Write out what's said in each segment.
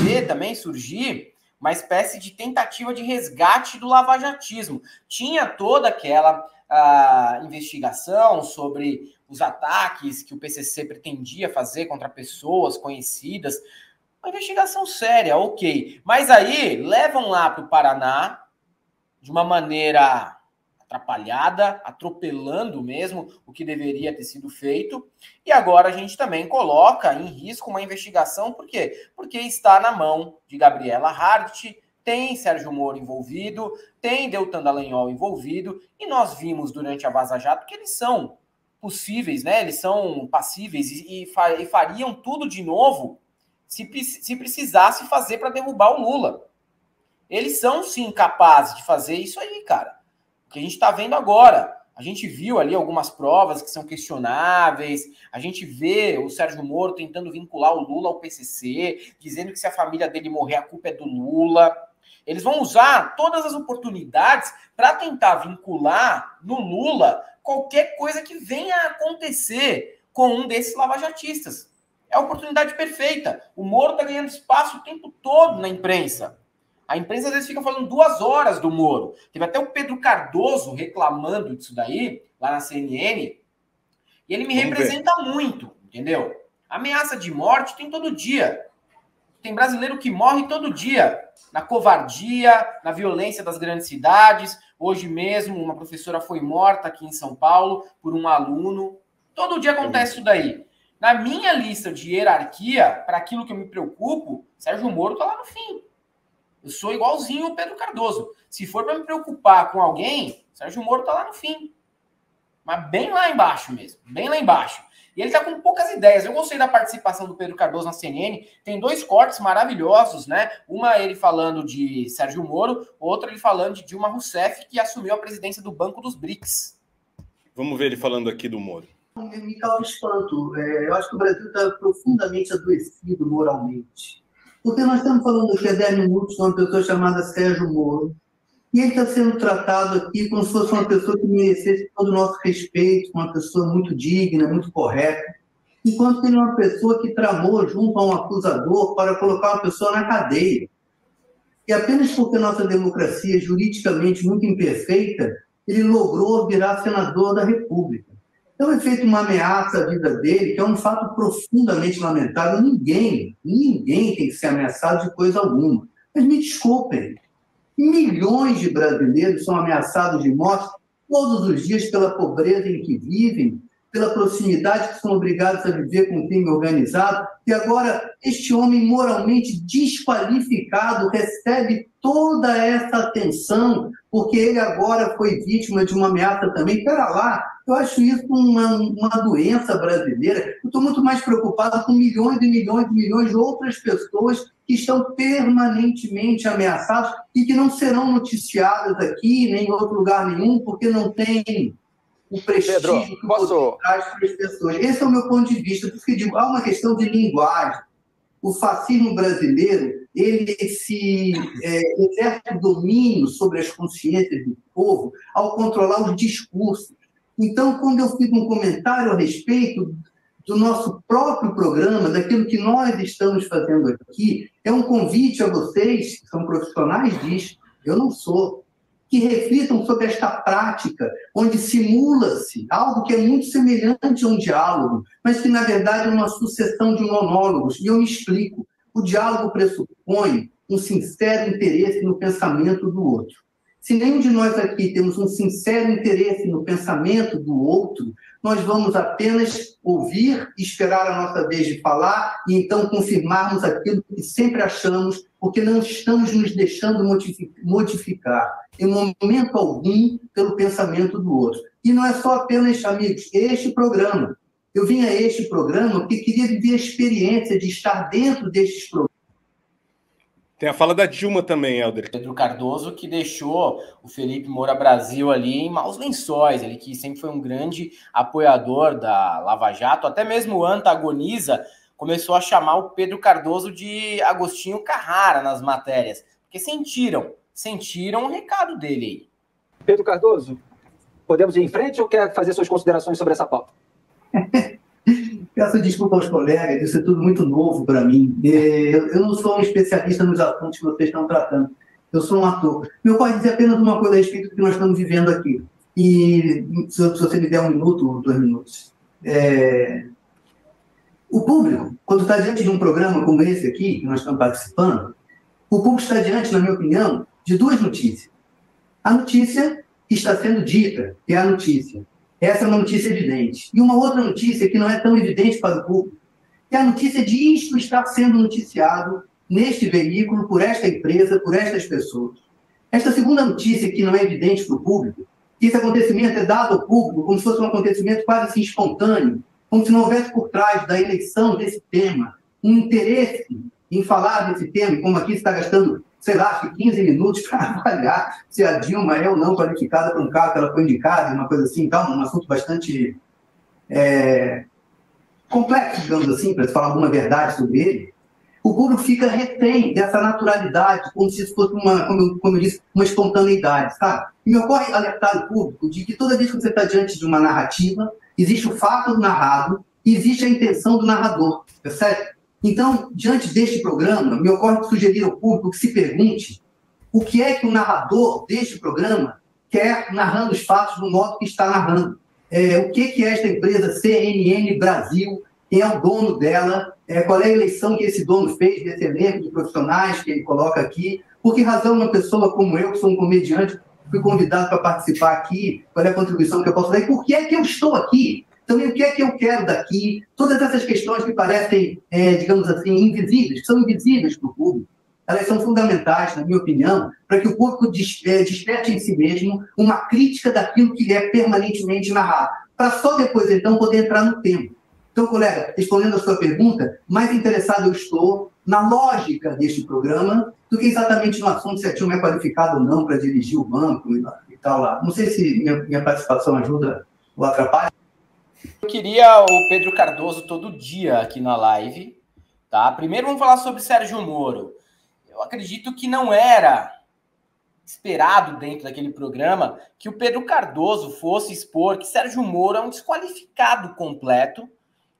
ver também surgir uma espécie de tentativa de resgate do lavajatismo. Tinha toda aquela investigação sobre os ataques que o PCC pretendia fazer contra pessoas conhecidas. Uma investigação séria, ok. Mas aí levam lá para o Paraná de uma maneira atrapalhada, atropelando mesmo o que deveria ter sido feito. E agora a gente também coloca em risco uma investigação. Por quê? Porque está na mão de Gabriela Hart, tem Sérgio Moro envolvido, tem Deltan Dallagnol envolvido, e nós vimos durante a Vaza Jato que eles são possíveis, né? Eles são passíveis e fariam tudo de novo se precisasse fazer para derrubar o Lula. Eles são, sim, capazes de fazer isso aí, cara. O que a gente está vendo agora. A gente viu ali algumas provas que são questionáveis, a gente vê o Sérgio Moro tentando vincular o Lula ao PCC, dizendo que se a família dele morrer, a culpa é do Lula. Eles vão usar todas as oportunidades para tentar vincular no Lula qualquer coisa que venha a acontecer com um desses lavajatistas. É a oportunidade perfeita. O Moro está ganhando espaço o tempo todo na imprensa. A imprensa às vezes fica falando 2 horas do Moro. Teve até o Pedro Cardoso reclamando disso daí, lá na CNN, e ele me representa muito, entendeu? Ameaça de morte tem todo dia. Tem brasileiro que morre todo dia, na covardia, na violência das grandes cidades. Hoje mesmo, uma professora foi morta aqui em São Paulo por um aluno. Todo dia acontece isso daí. Na minha lista de hierarquia, para aquilo que eu me preocupo, Sérgio Moro está lá no fim. Eu sou igualzinho o Pedro Cardoso. Se for para me preocupar com alguém, Sérgio Moro está lá no fim. Mas bem lá embaixo mesmo, bem lá embaixo. E ele está com poucas ideias. Eu gostei da participação do Pedro Cardoso na CNN. Tem 2 cortes maravilhosos, né? Uma ele falando de Sérgio Moro, outra ele falando de Dilma Rousseff, que assumiu a presidência do Banco dos BRICS. Vamos ver ele falando aqui do Moro. Me causa espanto. Eu acho que o Brasil está profundamente adoecido moralmente. Porque nós estamos falando aqui há 10 minutos de uma pessoa chamada Sérgio Moro, e ele está sendo tratado aqui como se fosse uma pessoa que merecesse todo o nosso respeito, uma pessoa muito digna, muito correta, enquanto ele é uma pessoa que tramou junto a um acusador para colocar uma pessoa na cadeia. E apenas porque nossa democracia é juridicamente muito imperfeita, ele logrou virar senador da República. Então é feita uma ameaça à vida dele, que é um fato profundamente lamentável. Ninguém tem que ser ameaçado de coisa alguma. Mas me desculpem, milhões de brasileiros são ameaçados de morte todos os dias pela pobreza em que vivem, pela proximidade que são obrigados a viver com o crime organizado, e agora este homem moralmente desqualificado recebe toda essa atenção, porque ele agora foi vítima de uma ameaça também. Espera lá, eu acho isso uma doença brasileira. Eu estou muito mais preocupado com milhões e milhões e milhões de outras pessoas que estão permanentemente ameaçadas e que não serão noticiadas aqui, nem em outro lugar nenhum, porque não tem o prestígio Pedro, que o poder traz para as pessoas. Esse é o meu ponto de vista. Por isso que digo, há uma questão de linguagem. O fascismo brasileiro, ele exerce domínio sobre as consciências do povo ao controlar os discursos. Então, quando eu fiz um comentário a respeito do nosso próprio programa, daquilo que nós estamos fazendo aqui, é um convite a vocês, que são profissionais disso, eu não sou, que reflitam sobre esta prática, onde simula-se algo que é muito semelhante a um diálogo, mas que, na verdade, é uma sucessão de monólogos. E eu me explico. O diálogo pressupõe um sincero interesse no pensamento do outro. Se nenhum de nós aqui temos um sincero interesse no pensamento do outro, nós vamos apenas ouvir, esperar a nossa vez de falar e então confirmarmos aquilo que sempre achamos, porque não estamos nos deixando modificar em momento algum pelo pensamento do outro. E não é só apenas, amigos, este programa. Eu vim a este programa porque queria viver a experiência de estar dentro destes programas. Tem a fala da Dilma também, Helder. Pedro Cardoso, que deixou o Felipe Moura Brasil ali em maus lençóis. Ele que sempre foi um grande apoiador da Lava Jato, até mesmo antagoniza, começou a chamar o Pedro Cardoso de Agostinho Carrara nas matérias. Porque sentiram o recado dele aí. Pedro Cardoso, podemos ir em frente ou quer fazer suas considerações sobre essa pauta? Peço desculpa aos colegas, isso é tudo muito novo para mim. Eu não sou um especialista nos assuntos que vocês estão tratando. Eu sou um ator. Eu posso dizer apenas uma coisa a respeito do que nós estamos vivendo aqui. E se você me der 1 minuto ou 2 minutos. O público, quando está diante de um programa como esse aqui, que nós estamos participando, o público está diante, na minha opinião, de 2 notícias. A notícia que está sendo dita, que é a notícia. Essa é uma notícia evidente. E uma outra notícia que não é tão evidente para o público, que é a notícia de isto estar sendo noticiado neste veículo, por esta empresa, por estas pessoas. Esta segunda notícia, que não é evidente para o público, que esse acontecimento é dado ao público como se fosse um acontecimento quase assim espontâneo, como se não houvesse por trás da eleição desse tema um interesse em falar desse tema, e como aqui se está gastando, sei lá, acho que 15 minutos para avaliar se a Dilma é ou não qualificada para um cargo que ela foi indicada, uma coisa assim, então, um assunto bastante complexo, digamos assim, para se falar alguma verdade sobre ele. O público fica refém dessa naturalidade, como se isso fosse como eu disse, uma espontaneidade, sabe? E me ocorre alertar o público de que toda vez que você está diante de uma narrativa, existe o fato narrado e existe a intenção do narrador, percebe? Então, diante deste programa, me ocorre sugerir ao público que se pergunte o que é que o narrador deste programa quer narrando os fatos do modo que está narrando. O que é esta empresa CNN Brasil, quem é o dono dela, qual é a eleição que esse dono fez desse elenco de profissionais que ele coloca aqui, por que razão uma pessoa como eu, que sou um comediante, fui convidado para participar aqui, qual é a contribuição que eu posso dar, e por que é que eu estou aqui? Também o que é que eu quero daqui? Todas essas questões que parecem, digamos assim, invisíveis, que são invisíveis para o público, elas são fundamentais, na minha opinião, para que o público desperte em si mesmo uma crítica daquilo que é permanentemente narrado, para só depois, então, poder entrar no tema. Então, colega, respondendo a sua pergunta, mais interessado eu estou na lógica deste programa do que exatamente no assunto se a Dilma é qualificada ou não para dirigir o banco e tal lá. Não sei se minha participação ajuda ou atrapalha. Eu queria o Pedro Cardoso todo dia aqui na live, tá? Primeiro vamos falar sobre Sérgio Moro. Eu acredito que não era esperado dentro daquele programa que o Pedro Cardoso fosse expor que Sérgio Moro é um desqualificado completo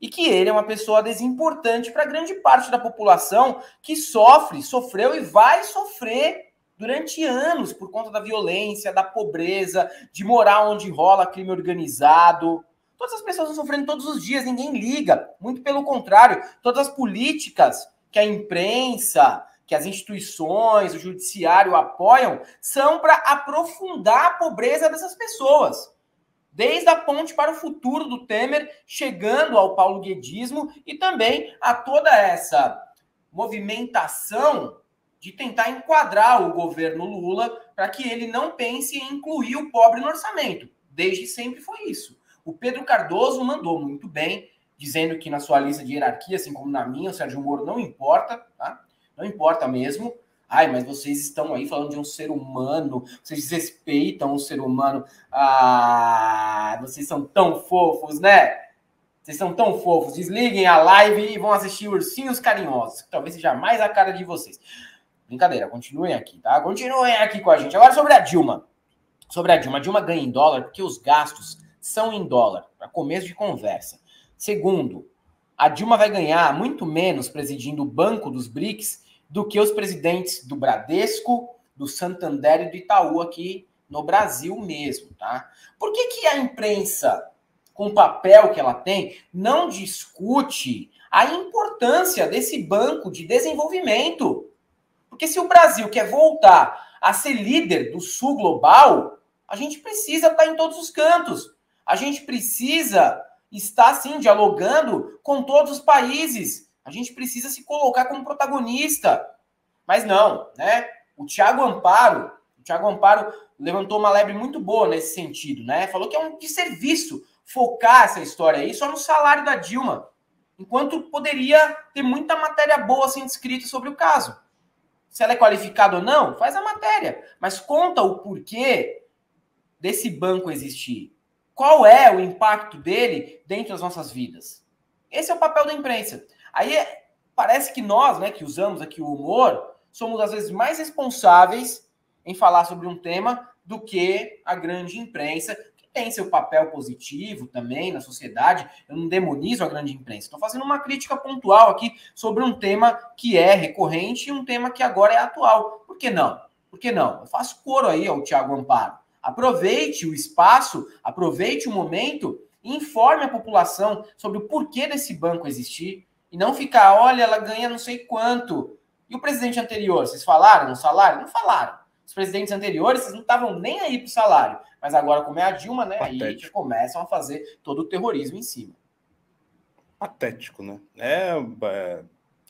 e que ele é uma pessoa desimportante para grande parte da população que sofreu e vai sofrer durante anos por conta da violência, da pobreza, de morar onde rola crime organizado. Todas as pessoas estão sofrendo todos os dias, ninguém liga. Muito pelo contrário, todas as políticas que a imprensa, que as instituições, o judiciário apoiam, são para aprofundar a pobreza dessas pessoas. Desde a ponte para o futuro do Temer, chegando ao paulo-guedismo e também a toda essa movimentação de tentar enquadrar o governo Lula para que ele não pense em incluir o pobre no orçamento. Desde sempre foi isso. O Pedro Cardoso mandou muito bem, dizendo que na sua lista de hierarquia, assim como na minha, o Sérgio Moro não importa, tá? Não importa mesmo. Ai, mas vocês estão aí falando de um ser humano, vocês desrespeitam o ser humano. Ah, vocês são tão fofos, né? Vocês são tão fofos. Desliguem a live e vão assistir Ursinhos Carinhosos, que talvez seja mais a cara de vocês. Brincadeira, continuem aqui, tá? Continuem aqui com a gente. Agora sobre a Dilma. A Dilma ganha em dólar porque os gastos são em dólar, para começo de conversa. Segundo, a Dilma vai ganhar muito menos presidindo o Banco dos BRICS do que os presidentes do Bradesco, do Santander e do Itaú aqui no Brasil mesmo, tá? Por que a imprensa, com o papel que ela tem, não discute a importância desse banco de desenvolvimento? Porque se o Brasil quer voltar a ser líder do sul global, a gente precisa estar em todos os cantos. A gente precisa estar, sim, dialogando com todos os países. A gente precisa se colocar como protagonista. Mas não, né? O Thiago Amparo levantou uma lebre muito boa nesse sentido, né? Falou que é um desserviço focar essa história aí só no salário da Dilma, enquanto poderia ter muita matéria boa sendo escrita sobre o caso. Se ela é qualificada ou não, faz a matéria, mas conta o porquê desse banco existir. Qual é o impacto dele dentro das nossas vidas? Esse é o papel da imprensa. Aí parece que nós, né, que usamos aqui o humor, somos às vezes mais responsáveis em falar sobre um tema do que a grande imprensa. tem seu papel positivo também na sociedade. Eu não demonizo a grande imprensa. Estou fazendo uma crítica pontual aqui sobre um tema que é recorrente e um tema que agora é atual. Por que não? Por que não? Eu faço coro aí ao Thiago Amparo. Aproveite o espaço, aproveite o momento e informe a população sobre o porquê desse banco existir e não ficar, olha, ela ganha não sei quanto. E o presidente anterior, vocês falaram no salário? Não falaram. Os presidentes anteriores, vocês não estavam nem aí pro salário. Mas agora, como é a Dilma, né, aí já começam a fazer todo o terrorismo em cima. Patético, né? É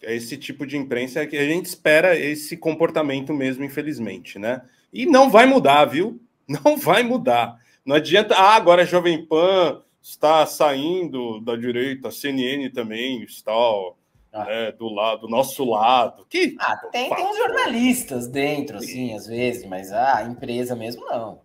esse tipo de imprensa que a gente espera esse comportamento mesmo, infelizmente, né? E não vai mudar, viu? Não vai mudar. Não adianta... agora a Jovem Pan está saindo da direita, a CNN também está... do nosso lado. Tem uns jornalistas dentro, assim, às vezes, mas a empresa mesmo não.